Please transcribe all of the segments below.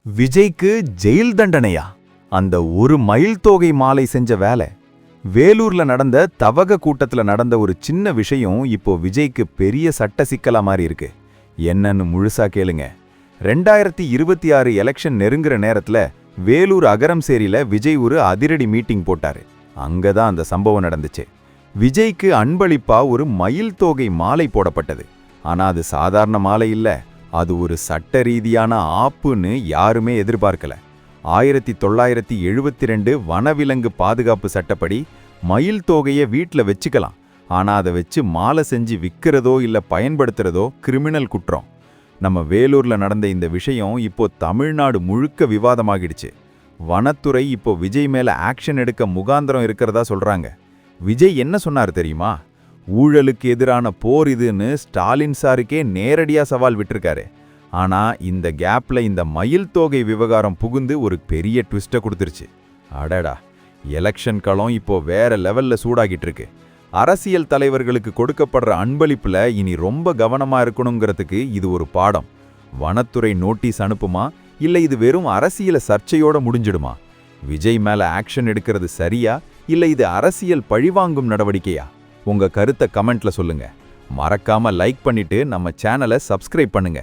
விஜய்க்கு ஜெயில் தண்டனையா? அந்த ஒரு மயில் தோகை மாலை செஞ்ச வேலை. வேலூர்ல நடந்த தவக கூட்டத்துல நடந்த ஒரு சின்ன விஷயம் இப்போ விஜய்க்கு பெரிய சட்ட சிக்கலா மாறி இருக்கு. என்னன்னு முழுசா கேளுங்க. 2026 எலெக்ஷன் நெருங்குற நேரத்துல வேலூர் அகரம்சேரியில விஜய் ஒரு அதிரடி மீட்டிங் போட்டாரு. அங்கதான் அந்த சம்பவம் நடந்துச்சு. விஜய்க்கு அன்பளிப்பா ஒரு மயில் தோகை மாலை போடப்பட்டது. ஆனா அது சாதாரண மாலை இல்ல, அது ஒரு சட்ட ரீதியான ஆப்புன்னு யாருமே எதிர்பார்க்கல. 1972 வனவிலங்கு பாதுகாப்பு சட்டப்படி மயில் தோகையை வீட்ல வச்சுக்கலாம். ஆனா அதை வச்சு மாலை செஞ்சு விற்கிறதோ இல்ல பயன்படுத்துறதோ கிரிமினல் குற்றம். நம்ம வேலூர்ல நடந்த இந்த விஷயம் இப்போ தமிழ்நாடு முழுக்க விவாதமாகிடுச்சு. வனத்துறை இப்போ விஜய் மேல ஆக்ஷன் எடுக்க முகாந்திரம் இருக்கிறதா சொல்றாங்க. விஜய் என்ன சொன்னார் தெரியுமா? ஊழலுக்கு எதிரான போர் இதுன்னு ஸ்டாலின் சாருக்கே நேரடியா சவால் விட்டிருக்காரு. ஆனா இந்த கேப்ல இந்த மயில் தோகை விவகாரம் புகுந்து ஒரு பெரிய ட்விஸ்ட கொடுத்துருச்சு. அடடா, எலெக்ஷன் களம் இப்போ வேற லெவல்ல சூடாகிட்டு இருக்கு. அரசியல் தலைவர்களுக்கு கொடுக்கப்படுற அன்பளிப்புல இனி ரொம்ப கவனமா இருக்கணுங்கிறதுக்கு இது ஒரு பாடம். வனத்துறை நோட்டீஸ் அனுப்புமா இல்ல இது வெறும் அரசியல சர்ச்சையோட முடிஞ்சிடுமா? விஜய் மேல ஆக்ஷன் எடுக்கிறது சரியா இல்ல இது அரசியல் பழிவாங்கும் நடவடிக்கையா? உங்க கருத்தை கமெண்ட்ல சொல்லுங்க. மறக்காம லைக் பண்ணிட்டு நம்ம சேனலை சப்ஸ்கிரைப் பண்ணுங்க.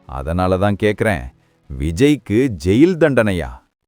அதனால தான் கேக்குறேன், விஜய்க்கு ஜெயில் தண்டனையா?